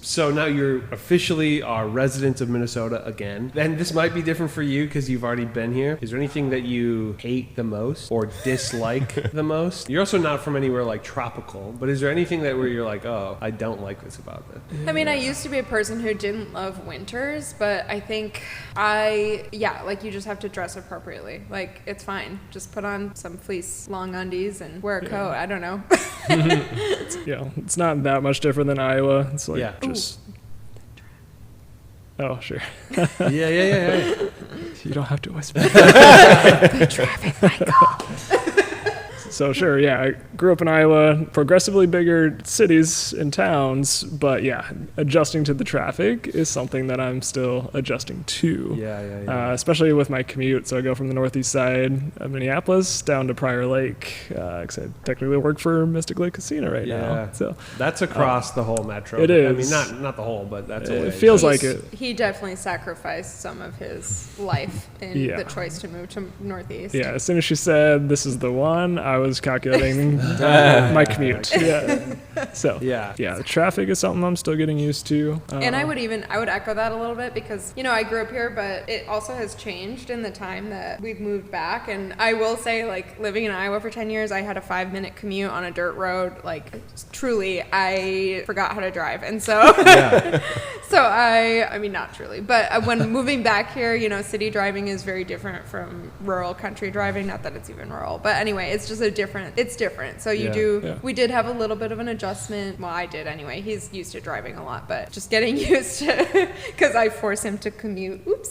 So now you're officially our resident of Minnesota again. And this might be different for you because you've already been here. Is there anything that you hate the most or dislike the most? You're also not from anywhere like tropical, but is there anything that where you're like, oh, I don't like this about it? I mean, I used to be a person who didn't love winters, but I think like you just have to dress appropriately. Like, it's fine. Just put on some fleece long undies and wear a coat. I don't know. It's not that much different than Iowa. It's like just... Oh, sure. Yeah. You don't have to whisper. The traffic, Michael. So sure, I grew up in Iowa, progressively bigger cities and towns, but adjusting to the traffic is something that I'm still adjusting to. Yeah. Especially with my commute. So I go from the northeast side of Minneapolis down to Prior Lake, because I technically work for Mystic Lake Casino right now. So that's across the whole metro. It is. I mean, not the whole, but that's a way. It feels like it. He definitely sacrificed some of his life in the choice to move to northeast. Yeah, as soon as she said this is the one, I was calculating my commute. So the traffic is something I'm still getting used to. And I would echo that a little bit because, I grew up here, but it also has changed in the time that we've moved back. And I will say, like, living in Iowa for 10 years, I had a 5-minute commute on a dirt road. Like, truly, I forgot how to drive. And so, I mean, not truly, but when moving back here, city driving is very different from rural country driving. Not that it's even rural, but anyway, it's just it's different. So we did have a little bit of an adjustment. Well, I did anyway. He's used to driving a lot, but just getting used to, because I force him to commute. Oops.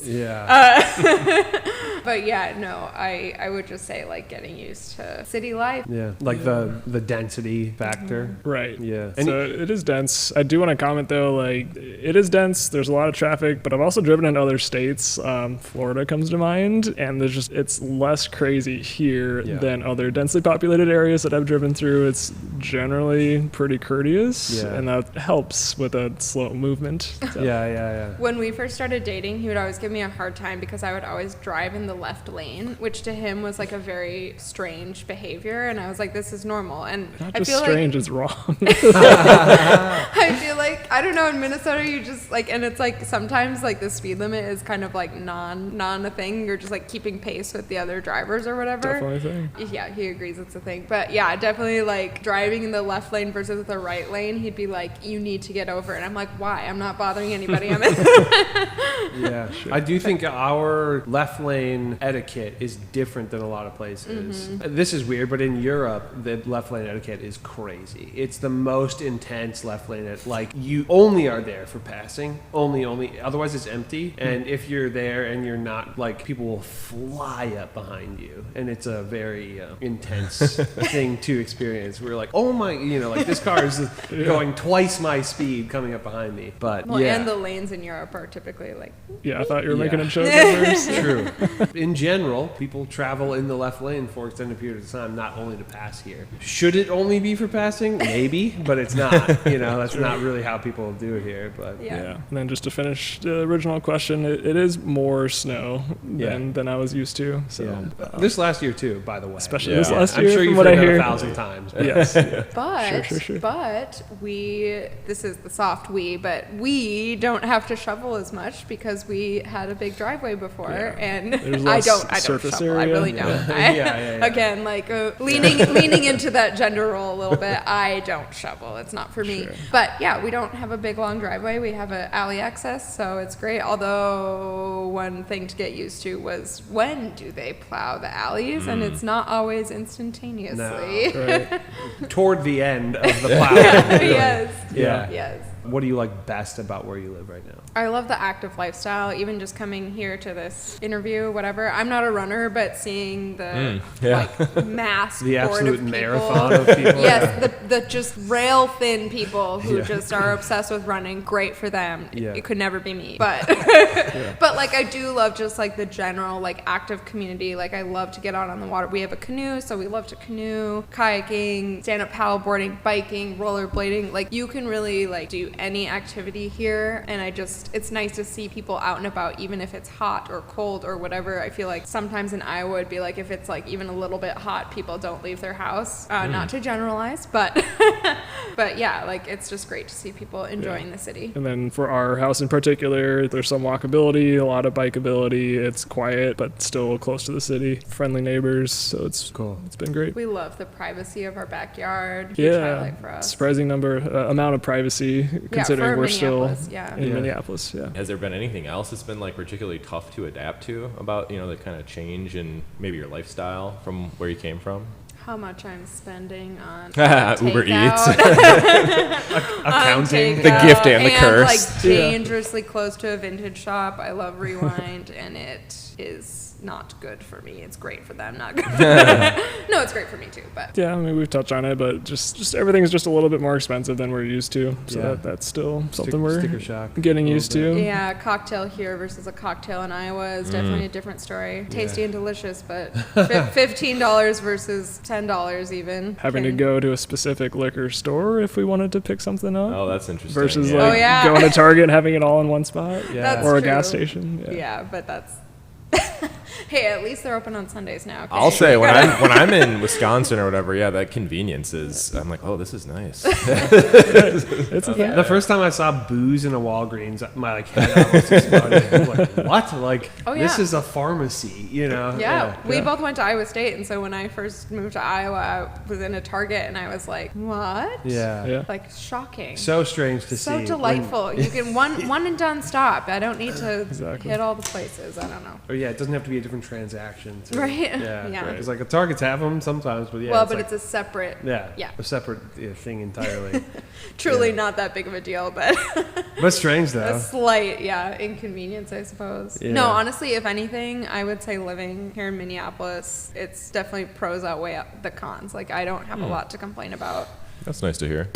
But I would just say, like, getting used to city life. Like the density factor. Right. Yeah. So it is dense. I do want to comment though, like, it is dense. There's a lot of traffic, but I've also driven in other states. Florida comes to mind, and it's less crazy here than other densely populated areas that I've driven through. It's generally pretty courteous, and that helps with a slow movement. So. Yeah. When we first started dating, he would always give me a hard time because I would always drive in the left lane, which to him was like a very strange behavior, and I was like, this is normal. And not I just feel strange, like it's wrong. I feel like, I don't know, in Minnesota you just like, and it's like sometimes like the speed limit is kind of like non a thing. You're just like keeping pace with the other drivers or whatever. Definitely a thing. Yeah, he agrees it's a thing. But yeah, definitely like driving in the left lane versus the right lane, he'd be like, you need to get over. And I'm like, why? I'm not bothering anybody. I'm in. Yeah, sure. I do think our left lane etiquette is different than a lot of places. Mm-hmm. This is weird, but in Europe, the left lane etiquette is crazy. It's the most intense left lane. Like, you only are there for passing. Only. Otherwise, it's empty. And if you're there and you're not, like, people will fly up behind you. And it's a very intense thing to experience. We're like, oh my, like, this car is going twice my speed coming up behind me. But and the lanes in Europe are typically like... Yeah, I thought you were making a joke at first. True. In general, people travel in the left lane for extended periods of time, not only to pass here. Should it only be for passing? Maybe, but it's not. That's not really how people do it here. But And then just to finish the original question, it is more snow than I was used to. So this last year too, by the way. Especially this last year, I'm sure you've heard heard that 1,000 times. Yes. But sure. But this is the soft but we don't have to shovel as much because we had a big driveway before, and I don't shovel. Area. I really don't. Again, like leaning into that gender role a little bit. I don't shovel. It's not for me. Sure. But we don't have a big long driveway. We have an alley access, so it's great. Although one thing to get used to was when do they plow the alleys, and it's not always instantaneously. No. Right. Toward the end of the plow. Yes. What do you like best about where you live right now? I love the active lifestyle, even just coming here to this interview, whatever. I'm not a runner, but seeing the mass the board absolute of people. Marathon of people. Yes, the just rail thin people who just are obsessed with running. Great for them. It could never be me. But but like I do love just like the general like active community. Like I love to get out on the water. We have a canoe, so we love to canoe, kayaking, stand-up paddleboarding, biking, rollerblading. Like you can really like do any activity here, and it's nice to see people out and about, even if it's hot or cold or whatever. I feel like sometimes in Iowa it'd be like, if it's like even a little bit hot, people don't leave their house. Not to generalize, but but yeah, like it's just great to see people enjoying the city. And then for our house in particular, there's some walkability, a lot of bikeability. It's quiet, but still close to the city. Friendly neighbors, so it's cool. It's been great. We love the privacy of our backyard. Huge Yeah, highlight for us. surprising amount of privacy considering we're still in Minneapolis. Yeah. Has there been anything else that's been like particularly tough to adapt to about, you know, the kind of change in maybe your lifestyle from where you came from? How much I'm spending on Uber Eats, accounting, the gift and the curse. Like dangerously close to a vintage shop. I love Rewind, and it is not good for me. It's great for them, not good for me. No, it's great for me too, but yeah, I mean, we've touched on it, but just everything's just a little bit more expensive than we're used to, so that's still something we're sticker shock getting used to. Yeah, a cocktail here versus a cocktail in Iowa is definitely a different story. Tasty and delicious, but $15 versus $10 even. Having to go to a specific liquor store if we wanted to pick something up. Oh, that's interesting. Versus going to Target and having it all in one spot. That's or a true. gas station. Yeah, but that's hey, at least they're open on Sundays now. Okay? I'll say when I'm in Wisconsin or whatever, that convenience is. I'm like, oh, this is nice. The first time I saw booze in a Walgreens, my head almost exploded. I was like, what? Like, this is a pharmacy, you know? Yeah, we both went to Iowa State, and so when I first moved to Iowa, I was in a Target, and I was like, what? Yeah. Like, shocking. So strange to see. So delightful. You can one and done stop. I don't need to hit all the places. I don't know. Or it doesn't have to be a different transaction. Right. Yeah. Because like the Targets have them sometimes, but it's a separate. A separate thing entirely. Truly not that big of a deal, but. But strange though. A slight, inconvenience, I suppose. Yeah. No, honestly, if anything, I would say living here in Minneapolis, it's definitely pros outweigh the cons. Like I don't have a lot to complain about. That's nice to hear.